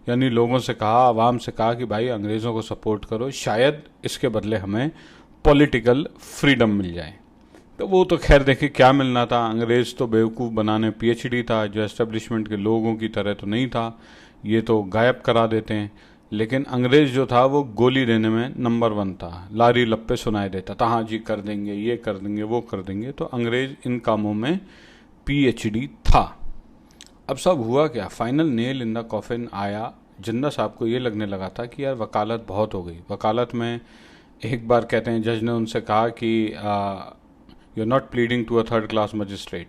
[SPEAKER 4] यानी लोगों से कहा, आवाम से कहा कि भाई अंग्रेज़ों को सपोर्ट करो, शायद इसके बदले हमें पॉलिटिकल फ्रीडम मिल जाए। तो वो तो खैर देखिए क्या मिलना था, अंग्रेज़ तो बेवकूफ़ बनाने पीएचडी था, जो एस्टेब्लिशमेंट के लोगों की तरह तो नहीं था, ये तो गायब करा देते हैं। लेकिन अंग्रेज़ जो था वो गोली देने में नंबर 1 था, लारी लप्पे सुनाई देता था, हाँ जी कर देंगे, ये कर देंगे, वो कर देंगे। तो अंग्रेज़ इन कामों में पीएचडी था। अब सब हुआ क्या, final nail in the coffin आया। जिन्ना साहब को ये लगने लगा था कि यार वकालत बहुत हो गई। वकालत में एक बार कहते हैं जज ने उनसे कहा कि you are not pleading to a 3rd class magistrate.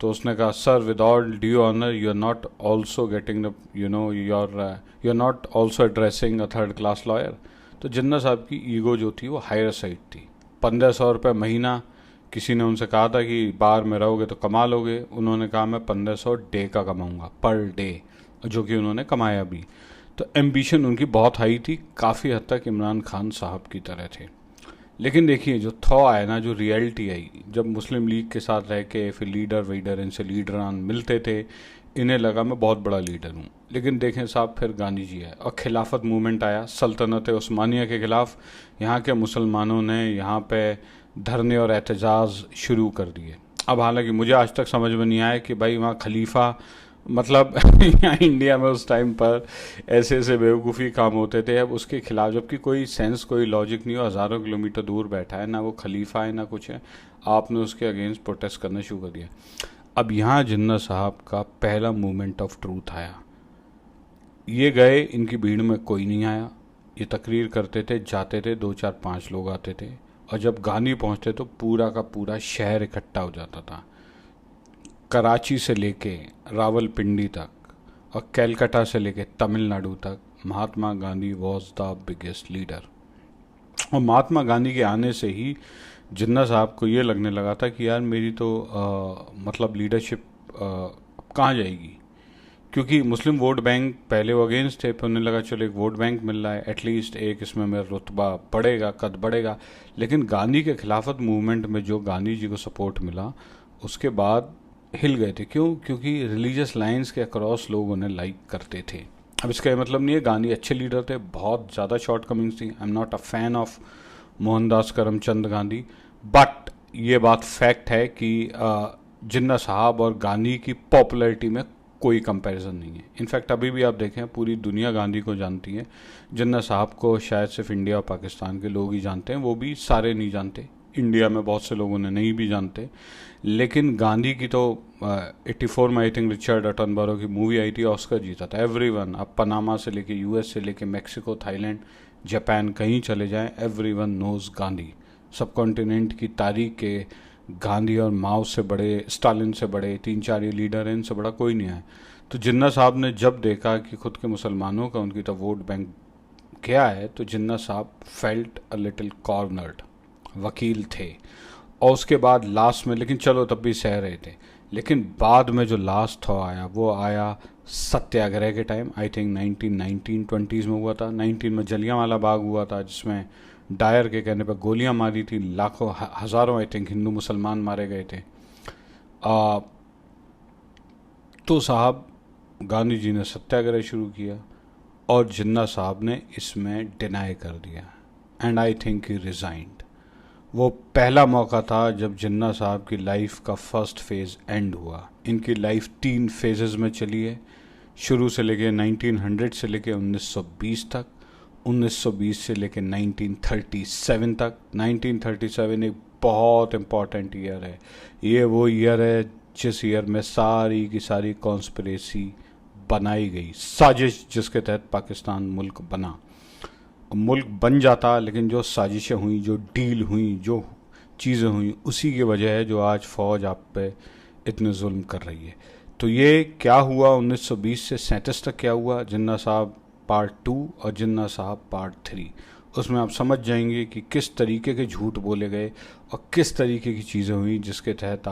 [SPEAKER 4] तो उसने कहा sir with all due honour you are not also getting the you are not also addressing a 3rd class lawyer. तो जिन्ना साहब की ईगो जो थी वो हायर साइड थी। 1500 रुपये महीना, किसी ने उनसे कहा था कि बार में रहोगे तो कमा लोगे, उन्होंने कहा मैं 1500 डे का कमाऊंगा, पर डे, जो कि उन्होंने कमाया भी। तो एम्बिशन उनकी बहुत हाई थी, काफ़ी हद तक इमरान खान साहब की तरह थे। लेकिन देखिए जो थॉ आया ना, जो रियलिटी आई, जब मुस्लिम लीग के साथ रह के फिर लीडर वीडर इनसे लीडरान मिलते थे, इन्हें लगा मैं बहुत बड़ा लीडर हूँ। लेकिन देखें साहब फिर गांधी जी आए और खिलाफत मूवमेंट आया सल्तनत उस्मानिया के ख़िलाफ़। यहाँ के मुसलमानों ने यहाँ पे धरने और एहतजाज शुरू कर दिए। अब हालांकि मुझे आज तक समझ में नहीं आया कि भाई वहाँ खलीफा मतलब यहाँ इंडिया में उस टाइम पर ऐसे ऐसे बेवकूफ़ी काम होते थे। अब उसके खिलाफ, जबकि कोई सेंस कोई लॉजिक नहीं हो, हज़ारों किलोमीटर दूर बैठा है, ना वो खलीफा है ना कुछ है, आपने उसके अगेंस्ट प्रोटेस्ट करना शुरू कर दिया। अब यहाँ जिन्ना साहब का पहला मूवमेंट ऑफ ट्रूथ आया। ये गए, इनकी भीड़ में कोई नहीं आया, ये तकरीर करते थे, जाते थे, 2-4-5 लोग आते थे, और जब गांधी पहुँचते तो पूरा का पूरा शहर इकट्ठा हो जाता था। कराची से लेके रावलपिंडी तक और कैलकाटा से लेके तमिलनाडु तक Mahatma Gandhi was the biggest leader. और महात्मा गांधी के आने से ही जिन्ना साहब को ये लगने लगा था कि यार मेरी तो मतलब लीडरशिप कहाँ जाएगी, क्योंकि मुस्लिम वोट बैंक पहले वो अगेंस्ट थे, फिर उन्हें लगा चलो एक वोट बैंक मिल रहा है, एटलीस्ट एक इसमें मेरा रुतबा बढ़ेगा, कद बढ़ेगा। लेकिन गांधी के खिलाफत मूवमेंट में जो गांधी जी को सपोर्ट मिला, उसके बाद हिल गए थे। क्यों? क्योंकि रिलीजियस लाइंस के अक्रॉस लोग उन्हें लाइक करते थे। अब इसका ये मतलब नहीं है गांधी अच्छे लीडर थे, बहुत ज़्यादा शॉर्ट कमिंग्स थी। I am not a fan of Mohandas Karamchand Gandhi, but ये बात फैक्ट है कि जिन्ना साहब और गांधी की पॉपुलैरिटी में कोई कंपैरिजन नहीं है। इनफैक्ट अभी भी आप देखें पूरी दुनिया गांधी को जानती है, जिन्ना साहब को शायद सिर्फ इंडिया और पाकिस्तान के लोग ही जानते हैं, वो भी सारे नहीं जानते। इंडिया में बहुत से लोग उन्हें नहीं भी जानते। लेकिन गांधी की तो 84 में आई थिंक रिचर्ड अटनबरो की मूवी आई थी, ऑस्कर जीता था। एवरीवन, अब पनामा से लेके यूएस से लेके मैक्सिको, थाईलैंड, जापान, कहीं चले जाएं, एवरीवन नोज गांधी। सब कॉन्टिनेंट की तारीख के गांधी और माओ से बड़े, स्टालिन से बड़े, 3-4 ये लीडर हैं, इनसे बड़ा कोई नहीं है। तो जिन्ना साहब ने जब देखा कि खुद के मुसलमानों का उनकी तो वोट बैंक क्या है, तो जिन्ना साहब फेल्ट अ लिटिल कॉर्नर्ड। वकील थे, और उसके बाद लास्ट में, लेकिन चलो तब भी सह रहे थे, लेकिन बाद में जो लास्ट था आया वो आया सत्याग्रह के टाइम। आई थिंक 1920s में हुआ था। 19 में जलियांवाला बाग हुआ था, जिसमें डायर के कहने पर गोलियां मारी थी, लाखों हज़ारों आई थिंक हिंदू मुसलमान मारे गए थे। तो साहब गांधी जी ने सत्याग्रह शुरू किया और जिन्ना साहब ने इसमें डिनाई कर दिया, and I think he resigned. वो पहला मौका था जब जिन्ना साहब की लाइफ का फर्स्ट फेज़ एंड हुआ। इनकी लाइफ 3 फेजेस में चली है, शुरू से लेके 1900 से लेके 1920 तक, 1920 से लेके 1937 तक। 1937 एक बहुत इम्पॉर्टेंट ईयर है। ये वो ईयर है जिस ईयर में सारी की सारी कॉन्स्पिरेसी बनाई गई, साजिश जिसके तहत पाकिस्तान मुल्क बना। मुल्क बन जाता, लेकिन जो साजिशें हुई, जो डील हुई, जो चीज़ें हुई, उसी की वजह है जो आज फ़ौज आप पे इतने जुल्म कर रही है। तो ये क्या हुआ 1920 से 37 तक क्या हुआ, जिन्ना साहब पार्ट 2 और जिन्ना साहब पार्ट 3, उसमें आप समझ जाएंगे कि किस तरीके के झूठ बोले गए और किस तरीके की चीज़ें हुई जिसके तहत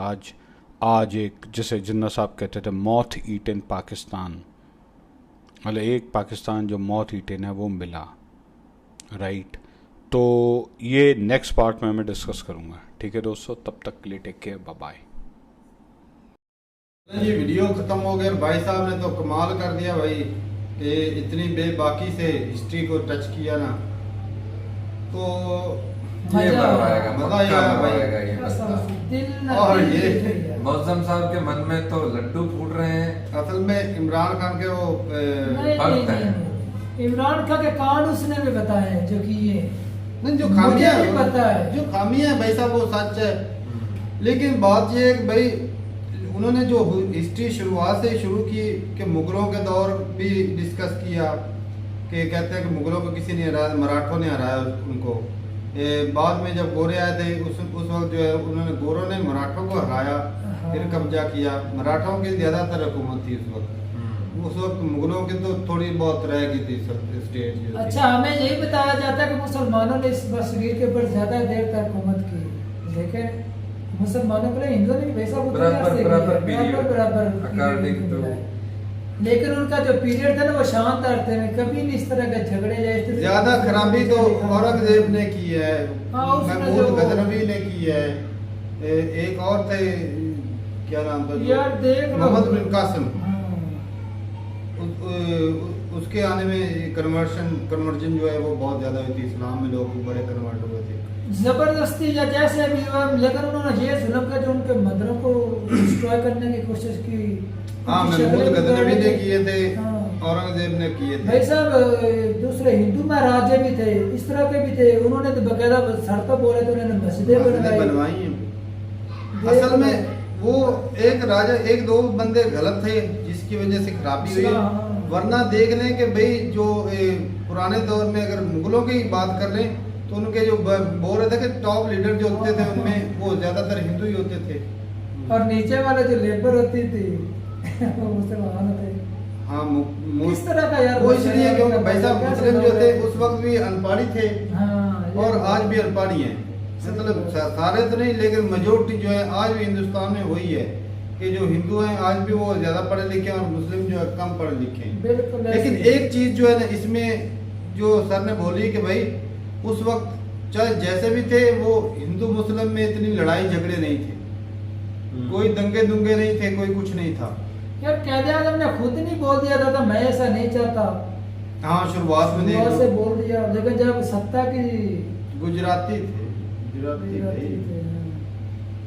[SPEAKER 4] आज एक, जिसे जिन्ना साहब कहते थे मौत ईटन पाकिस्तान, मतलब एक पाकिस्तान जो मौत ईटन है वो मिला, राइट। तो ये नेक्स्ट पार्ट में मैं डिस्कस करूँगा, ठीक है दोस्तों। तब तक के लिए टेक केयर, बाय बाय।
[SPEAKER 2] ये वीडियो खत्म हो गया। भाई साहब ने तो कमाल कर दिया भाई, कि इतनी बेबाकी से हिस्ट्री को टच किया ना, तो
[SPEAKER 3] ये मजा आएगा,
[SPEAKER 2] मजा आएगा भाई।
[SPEAKER 3] ये बंदा।
[SPEAKER 2] और ये
[SPEAKER 3] मौसम साहब के मन में तो लड्डू फूट रहे हैं।
[SPEAKER 2] असल में इमरान खान के वो
[SPEAKER 3] भक्त हैं।
[SPEAKER 1] इमरान खान के कांड उसने भी बताए हैं जो कि ये
[SPEAKER 2] नहीं, जो
[SPEAKER 1] मुझे
[SPEAKER 2] खामियां
[SPEAKER 1] भी पता है,
[SPEAKER 2] जो खामियां है भाई साहब वो सच है। लेकिन बात ये है कि भाई उन्होंने जो हिस्ट्री शुरुआत से शुरू की कि मुगलों के दौर भी डिस्कस किया, कि कहते हैं कि मुगलों को किसी ने हराया, मराठों ने हराया उनको। बाद में जब गोरे आए थे उस वक्त जो है उन्होंने गोरों ने मराठों को हराया, फिर कब्जा किया। मराठों की ज़्यादातर हुकूमत थी उस वक्त मुगलों की तो थोड़ी बहुत रह गई थी स्टेट।
[SPEAKER 1] अच्छा, हमें यही बताया जाता है कि मुसलमानों ने इस बसगीर के ऊपर ज्यादा देर तक हुकूमत की। देखें, मुसलमानों के लिए हिंदुओं ने वैसा बराबर, लेकिन उनका जो पीरियड था ना वो शांत थे, कभी नहीं इस तरह के झगड़े या
[SPEAKER 2] ज्यादा खराबी तो औरंगजेब ने की है, महमूद गजनवी ने की है, एक और थे, क्या नाम था
[SPEAKER 1] यार, देख
[SPEAKER 2] मोहम्मद बिन कासिम, उसके आने में कन्वर्जन जो है वो बहुत ज्यादा हुई थी। इस्लाम में लोग बड़े कन्वर्ट हुए थे
[SPEAKER 1] जबरदस्ती या जैसे भी हुआ, लेकिन उन्होंने ये जुल्म का जो उनके मंदिरों को डिस्ट्रॉय करने की कोशिश की।
[SPEAKER 2] हाँ, महमूद गजनवी ने किए थे, औरंगजेब ने किए थे।
[SPEAKER 1] भाई साहब, दूसरे हिंदू महाराजे भी थे, इस तरह के भी थे, उन्होंने तो बकायदा सड़कों बोले तो उन्होंने मस्जिदें
[SPEAKER 2] बनवाई हैं। असल में वो एक राजा, एक दो बंदे गलत थे जिसकी वजह से खराबी हुई। वरना देख लें कि भाई जो पुराने दौर में अगर मुगलों की बात कर लें तो उनके जो बोल रहे थे कि टॉप लीडर जो होते थे उनमें वो ज्यादातर हिंदू ही होते थे,
[SPEAKER 1] और नीचे वाले जो लेबर होती थी वो मुसलमान थे।
[SPEAKER 2] हाँ,
[SPEAKER 1] किस तरह का यार,
[SPEAKER 2] वो इसलिए क्योंकि भाई साहब मुस्लिम जो थे उस वक्त भी अनपढ़ी थे।
[SPEAKER 1] हाँ,
[SPEAKER 2] और आज भी अनपढ़ी हैं, मतलब सारे तो नहीं लेकिन मेजोरिटी जो है आज भी हिंदुस्तान में वही है कि जो हिंदू हैं आज भी वो ज्यादा पढ़े लिखे हैं और मुस्लिम जो है कम पढ़े लिखे हैं। लेकिन एक चीज जो है ना इसमें जो सर ने बोली कि भाई उस वक्त चाहे जैसे भी थे वो हिंदू मुस्लिम में इतनी लड़ाई झगड़े नहीं थे, कोई दंगे दुंगे नहीं थे, कोई कुछ नहीं था।
[SPEAKER 1] यार कायदे आज़म ने खुद नहीं बोल दिया था मैं ऐसा नहीं चाहता।
[SPEAKER 2] हाँ, शुरुआत में
[SPEAKER 1] शुरुआत से बोल दिया, लेकिन जब सत्ता की
[SPEAKER 2] गुजराती थे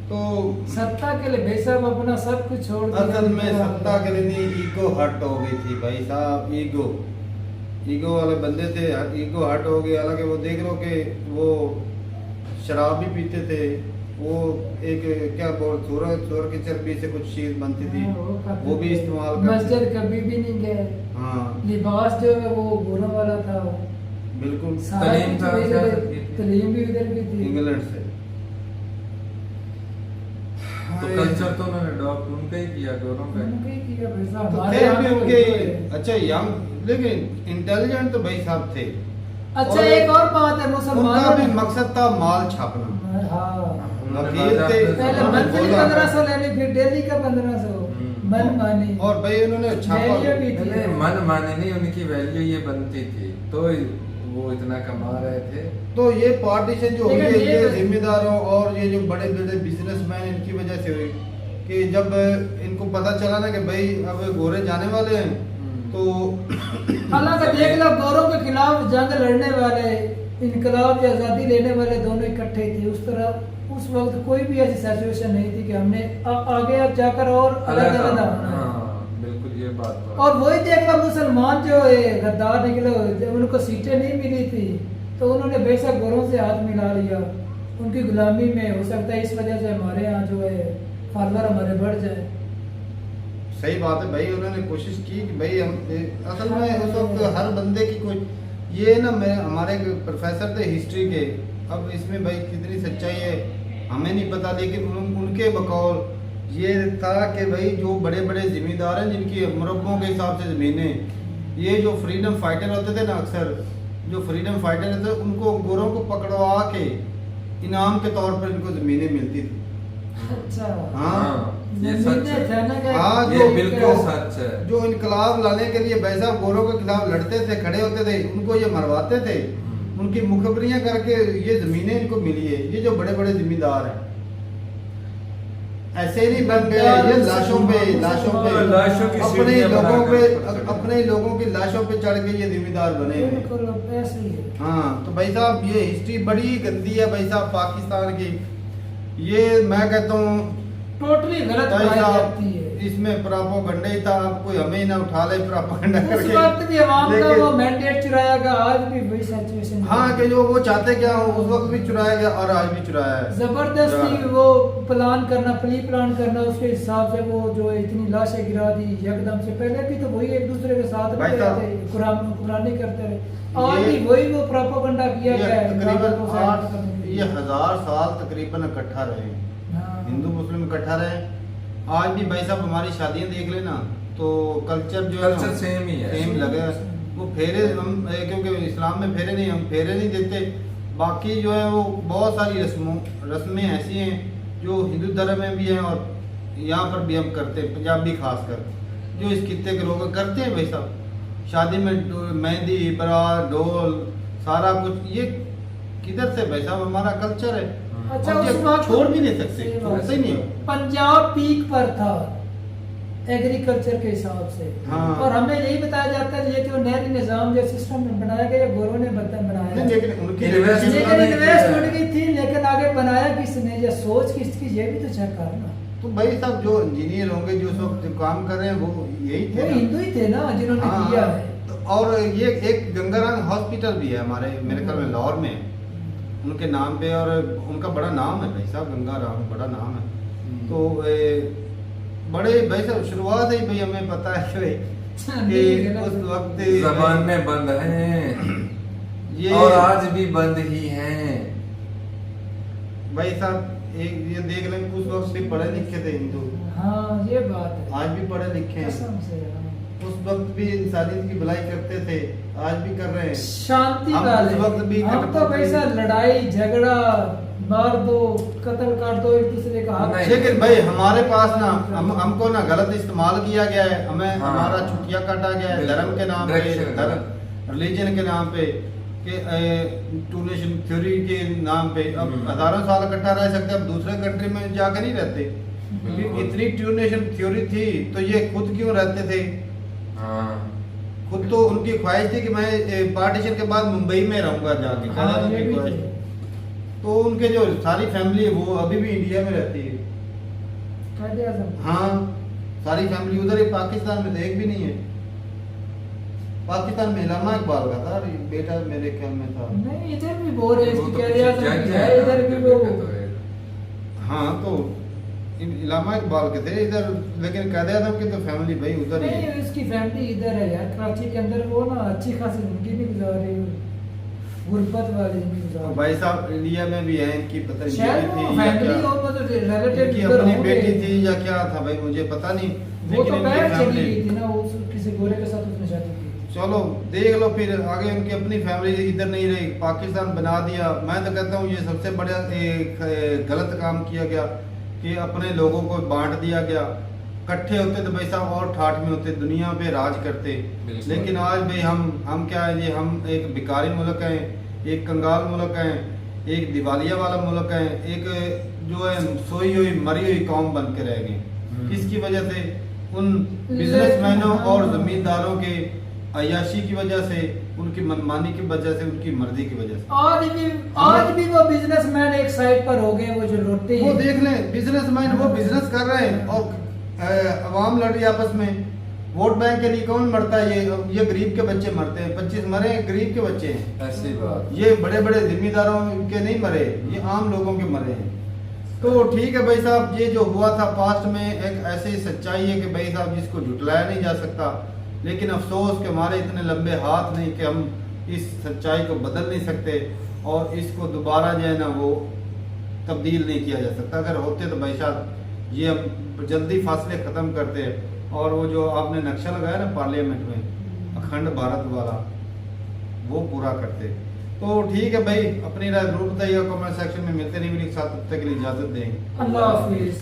[SPEAKER 2] तो
[SPEAKER 1] सत्ता के लिए भाई साहब अपना सब कुछ छोड़ दिया।
[SPEAKER 2] असल में सत्ता के लिए नहीं, ईगो हट हो गई थी भाई साहब। ईगो वाले बंदे थे, ईगो हट हो गई। हालांकि वो देख लो कि वो शराब भी पीते थे, वो एक क्या बोल सूर की चर्बी से कुछ चीज बनती थी, वो भी इस्तेमाल करते।
[SPEAKER 1] मस्जिद कभी भी नहीं गए।
[SPEAKER 2] हाँ,
[SPEAKER 1] लिबास जो है वो गोरों वाला था,
[SPEAKER 2] बिल्कुल।
[SPEAKER 1] तलीम भी उधर की थी,
[SPEAKER 2] इंग्लैंड से।
[SPEAKER 3] तो कल्चर तो उन्होंने अडॉप्ट उनका ही किया, गोरों का
[SPEAKER 1] उनका ही किया भाई साहब।
[SPEAKER 2] तो
[SPEAKER 1] हमारे
[SPEAKER 2] थे
[SPEAKER 1] यहाँ
[SPEAKER 2] भी
[SPEAKER 1] पे
[SPEAKER 2] उनके
[SPEAKER 1] हुए।
[SPEAKER 2] अच्छा यंग, लेकिन इंटेलिजेंट तो भाई साहब थे।
[SPEAKER 1] अच्छा, एक और बात है,
[SPEAKER 2] उनका
[SPEAKER 1] मुसलमानों
[SPEAKER 2] भी
[SPEAKER 1] ने
[SPEAKER 2] मकसद था माल छापना।
[SPEAKER 1] हाँ,
[SPEAKER 2] वकील थे,
[SPEAKER 1] पहले मंथली 1500 लेनी, फिर डेली का 1500 मन मानी।
[SPEAKER 2] और भाई उन्होंने छापा
[SPEAKER 1] वैल्यू भी थी।
[SPEAKER 3] नहीं, मन माने नहीं, उनकी वैल्यू ये बनती थी तो वो इतना कमा रहे थे।
[SPEAKER 2] तो ये पार्टीशन जो हुई है
[SPEAKER 1] लेकिन
[SPEAKER 2] ये
[SPEAKER 1] ये
[SPEAKER 2] जिम्मेदारों और ये जो बड़े बड़े बिजनेसमैन इनकी वजह से हुई कि जब इनको पता चला ना कि भाई अब गोरे जाने वाले हैं तो
[SPEAKER 1] हालांकि देख लो, गोरों के खिलाफ जंग लड़ने वाले इनकलाब या आज़ादी लेने वाले दोनों इकट्ठे थे, उस तरह उस वक्त कोई भी ऐसी सिचुएशन नहीं थी कि हमने आगे अब जाकर और अलग अलग होना है।
[SPEAKER 3] हाँ बिल्कुल ये बात तो है।
[SPEAKER 1] और वही देख लो मुसलमान जो गद्दार निकले, जब उनको सीटें नहीं मिली थी तो उन्होंने बेशक गोरों से हाथ मिला लिया उनकी गुलामी में। हो सकता है इस वजह से हमारे यहाँ जो है फॉलोअर हमारे बढ़ जाए।
[SPEAKER 2] सही बात है भाई, उन्होंने कोशिश की कि भाई हम असल में उस वक्त हर बंदे की कोई ये ना, मैं हमारे प्रोफेसर थे हिस्ट्री के, अब इसमें भाई कितनी सच्चाई है हमें नहीं पता, लेकिन उनके बकौल ये था कि भाई जो बड़े बड़े जिम्मेदार हैं जिनकी मुरब्बों के हिसाब से ज़मीनें, ये जो फ्रीडम फाइटर होते थे ना, अक्सर जो फ्रीडम फाइटर होते थे उनको गोरों को पकड़वा के इनाम के तौर पर इनको ज़मीनें मिलती थी।
[SPEAKER 1] अच्छा
[SPEAKER 2] हाँ
[SPEAKER 3] ये सच है।
[SPEAKER 2] हाँ,
[SPEAKER 3] ये
[SPEAKER 2] जो
[SPEAKER 3] बिल्कुल सच है।
[SPEAKER 2] जो इनकलाब लाने के लिए भाई साहब गोरों के खिलाफ लड़ते थे, खड़े होते थे, उनको ये मरवाते थे, उनकी मुखबरियां करके ये जमीनें इनको मिली है। ये जो बड़े बड़े जिम्मेदार हैं ऐसे ही नहीं बन गए, ये लाशों पे
[SPEAKER 3] लाशों की
[SPEAKER 2] अपने
[SPEAKER 3] सीढ़ियां
[SPEAKER 2] लोगों
[SPEAKER 3] बना
[SPEAKER 2] पे
[SPEAKER 3] कर
[SPEAKER 2] अपने लोगों की लाशों पे चढ़ के ये जिम्मेदार बने हैं।
[SPEAKER 1] बिल्कुल ऐसे ही है।
[SPEAKER 2] हाँ तो भाई साहब ये हिस्ट्री बड़ी गंदी है भाई साहब पाकिस्तान की। ये मैं कहता हूँ
[SPEAKER 1] टोटली गलत
[SPEAKER 2] भाई
[SPEAKER 1] पाई
[SPEAKER 2] साहब
[SPEAKER 1] जाती है।
[SPEAKER 2] इसमें प्रोपेगेंडा ही था, अब कोई हमें ही ना उठा ले प्रोपेगेंडा
[SPEAKER 1] उस
[SPEAKER 2] करके।
[SPEAKER 1] वक्त भी अवाम का
[SPEAKER 2] लेकिन-
[SPEAKER 1] वो मैंडेट चुराया गया, आज भी वही सिचुएशन।
[SPEAKER 2] हाँ कि जो वो चाहते क्या हो उस वक्त भी चुराया गया और आज भी चुराया है।
[SPEAKER 1] जबरदस्ती वो प्लान करना, प्री प्लान करना, उसके हिसाब से वो जो है इतनी लाशें गिरा दी एकदम से। पहले भी तो वही एक दूसरे के साथ
[SPEAKER 2] भाई साहब,
[SPEAKER 1] रहते, कुरानी करते रहे। आज
[SPEAKER 2] ये-
[SPEAKER 1] भी वही वो प्रोपेगेंडा किया
[SPEAKER 2] ये
[SPEAKER 1] गया है।
[SPEAKER 2] तकरीबन ये 1000 साल तकरीबन इकट्ठा रहे,
[SPEAKER 1] हाँ।
[SPEAKER 2] हिंदू मुस्लिम इकट्ठा रहे। आज भी भाई साहब हमारी शादियां देख लेना तो कल्चर जो है
[SPEAKER 3] कल्चर सेम ही है।
[SPEAKER 2] सेम लगे। वो फेरे हम क्योंकि इस्लाम में फेरे नहीं, हम फेरे नहीं देते। बाकी जो है वो बहुत सारी रस्में ऐसी हैं जो हिंदू धर्म में भी हैं और यहाँ पर भी हम करते हैं, पंजाबी खासकर जो इस खित्ते के लोग करते हैं भाई साहब। शादी में मेहंदी, बारात, ढोल, सारा कुछ ये किधर से भाई साहब हमारा कल्चर है।
[SPEAKER 1] अच्छा
[SPEAKER 2] और ये
[SPEAKER 1] उस वक्त
[SPEAKER 2] छोड़ भी नहीं सकते,
[SPEAKER 1] सही बात।
[SPEAKER 2] ऐसे ही नहीं।
[SPEAKER 1] पंजाब पीक पर था एग्रीकल्चर के हिसाब से।
[SPEAKER 2] हाँ।
[SPEAKER 1] और हमें यही बताया जाता है ये कि वो नहरी निजाम जो सिस्टम बनाया गया गोरों ने बनाया।
[SPEAKER 2] नहीं, लेकिन उनकी
[SPEAKER 3] Investment
[SPEAKER 1] लेकिन
[SPEAKER 3] नहीं
[SPEAKER 1] इन्वेस्ट
[SPEAKER 3] किया।
[SPEAKER 1] उड़ गई थी, लेकिन आगे बनाया किसने या सोच किसकी, ये भी तो चेक करना।
[SPEAKER 2] तो भाई साहब जो इंजीनियर होंगे जो सब जो काम कर रहे हैं वो यही
[SPEAKER 1] वो
[SPEAKER 2] थे ना।
[SPEAKER 1] हिंदू ही थे ना जिन्होंने
[SPEAKER 2] हाँ,
[SPEAKER 1] किया है।
[SPEAKER 2] तो और ये एक गंगाराम हॉस्पिटल भी है हमारे मेरे ख्याल में लाहौर में, उनके नाम पे, और उनका बड़ा नाम है भाई साहब, गंगाराम बड़ा नाम है। तो बड़े भाई साहब शुरुआत ही भाई हमें पता है कि उस वक्त
[SPEAKER 3] जमाने बंद हैं
[SPEAKER 2] ये
[SPEAKER 3] और आज भी बंद ही हैं।
[SPEAKER 2] भाई साहब एक ये देख लें उस वक्त भी पढ़े लिखे थे हिंदू,
[SPEAKER 1] हाँ ये बात है,
[SPEAKER 2] आज भी पढ़े लिखे हैं।
[SPEAKER 1] कसम से हाँ।
[SPEAKER 2] उस वक्त भी इंसानियत की भलाई करते थे, आज भी कर रहे हैं।
[SPEAKER 1] शांति
[SPEAKER 2] हम
[SPEAKER 1] वाले
[SPEAKER 2] उस वक्त भी
[SPEAKER 1] हम तो
[SPEAKER 2] कटपुतली-
[SPEAKER 1] वैसा लड़ाई झगड़ा मार दो कत्ल कर दो एक दूसरे का हाथ।
[SPEAKER 3] नहीं।
[SPEAKER 2] लेकिन भाई हमारे पास ना हमको ना गलत इस्तेमाल किया गया है, हमें
[SPEAKER 3] हाँ।
[SPEAKER 2] हमारा छुट्टियां काटा गया है
[SPEAKER 3] बिल्कुल।
[SPEAKER 2] धर्म के नाम पे,
[SPEAKER 3] Direction
[SPEAKER 2] धर्म
[SPEAKER 3] गलत।
[SPEAKER 2] रिलीजन के नाम पे, कि टू नेशन थ्योरी के नाम पे। अब हजारों साल इकट्ठा रह सकते, अब दूसरे कंट्री में जाकर नहीं रहते।
[SPEAKER 3] बिल्कुल।
[SPEAKER 2] इतनी टू नेशन थ्योरी थी तो ये खुद क्यों रहते थे?
[SPEAKER 3] हाँ
[SPEAKER 2] खुद तो उनकी ख्वाहिश थी कि मैं पार्टीशन के बाद मुंबई में रहूंगा जाके,
[SPEAKER 1] हाँ,
[SPEAKER 2] कहना
[SPEAKER 1] ये
[SPEAKER 2] उनकी
[SPEAKER 1] भी
[SPEAKER 2] ख्वाहिश
[SPEAKER 1] थे।
[SPEAKER 2] थी। तो उनके जो सारी फैमिली है वो अभी भी इंडिया में रहती है।
[SPEAKER 1] कायदे आज़म।
[SPEAKER 2] हाँ सारी फैमिली उधर ही, पाकिस्तान में तो एक भी नहीं है। पाकिस्तान में इलामा इकबाल का था बेटा मेरे ख्याल में था।
[SPEAKER 1] नहीं इधर भी बोल रहे
[SPEAKER 3] वो
[SPEAKER 1] इसकी
[SPEAKER 3] तो
[SPEAKER 1] कायदे आज़म
[SPEAKER 3] जज
[SPEAKER 1] की
[SPEAKER 3] है
[SPEAKER 1] है,
[SPEAKER 3] ना,
[SPEAKER 1] इधर भी
[SPEAKER 3] तो
[SPEAKER 1] वो
[SPEAKER 3] है।
[SPEAKER 2] हाँ तो इलामा इकबाल के थे इधर, लेकिन कायदे आज़म की तो फैमिली भाई उधर ही है।
[SPEAKER 1] नहीं उसकी फैमिली इधर है यार, कराची के अंदर वो ना अच्छी खासी जिंदगी नहीं गुजार रही, गुर्बत वाली जिंदगी गुजार
[SPEAKER 2] और
[SPEAKER 1] रही।
[SPEAKER 2] भाई साहब इंडिया में भी है, इनकी पता नहीं
[SPEAKER 1] शायद
[SPEAKER 2] बेटी
[SPEAKER 1] वो
[SPEAKER 2] थी या
[SPEAKER 1] फैमिली
[SPEAKER 2] क्या,
[SPEAKER 1] और मतलब रिलेटिव
[SPEAKER 2] इनकी
[SPEAKER 1] इधर
[SPEAKER 2] अपनी
[SPEAKER 1] होंगे।
[SPEAKER 2] बेटी थी या क्या था भाई मुझे पता नहीं।
[SPEAKER 1] वो तो
[SPEAKER 2] इनकी
[SPEAKER 1] पैर चली
[SPEAKER 2] family-
[SPEAKER 1] गई थी ना, वो किसी गोरे के साथ उसने शादी की।
[SPEAKER 2] चलो देख लो फिर आगे उनकी अपनी फैमिली इधर नहीं रही, पाकिस्तान बना दिया। मैं तो कहता हूँ ये सबसे बड़ा एक गलत काम किया गया कि अपने लोगों को बांट दिया गया। इकट्ठे होते तो भाई साहब और ठाठ में होते, दुनिया पे राज करते।
[SPEAKER 3] बिल्कुल।
[SPEAKER 2] लेकिन आज भाई हम क्या है ये, हम एक भिखारी मुल्क हैं, एक कंगाल मुल्क हैं, एक दिवालिया वाला मुल्क है, एक जो है सोई हुई मरी हुई कौम बन के रह गए। किसकी वजह से? उन बिजनेसमैनों और जमींदारों के अयाशी की वजह से, उनकी मनमानी की वजह से, उनकी मर्जी की वजह से।
[SPEAKER 1] आज भी वो बिजनेसमैन एक साइड पर हो गए, वो जो रोटी
[SPEAKER 2] वो देख लें, बिजनेसमैन वो बिजनेस कर रहे हैं और अवाम लड़ रही है आपस में। वोट बैंक के लिए कौन मरता है? ये गरीब के बच्चे मरते हैं। 25 मरे हैं, गरीब के बच्चे हैं।
[SPEAKER 3] ऐसी बात।
[SPEAKER 2] ये बड़े बड़े जिम्मेदारों के नहीं मरे, ये आम लोगों के मरे हैं। तो ठीक है भाई साहब, ये जो हुआ था पास्ट में एक ऐसी सच्चाई है कि भाई साहब जिसको झुटलाया नहीं जा सकता। लेकिन अफसोस कि हमारे इतने लंबे हाथ नहीं कि हम इस सच्चाई को बदल नहीं सकते और इसको दोबारा जो है ना वो तब्दील नहीं किया जा सकता। अगर होते तो भाई साहब ये हम जल्दी फासले ख़त्म करते और वो जो आपने नक्शा लगाया ना पार्लियामेंट में अखंड भारत वाला, वो पूरा करते। तो ठीक है भाई, अपनी राय जरूर बताइएगा कमेंट सेक्शन में। मिलते नहीं मेरे साथ, तब तक के लिए इजाज़त देंगे।
[SPEAKER 1] अल्लाह हाफिज।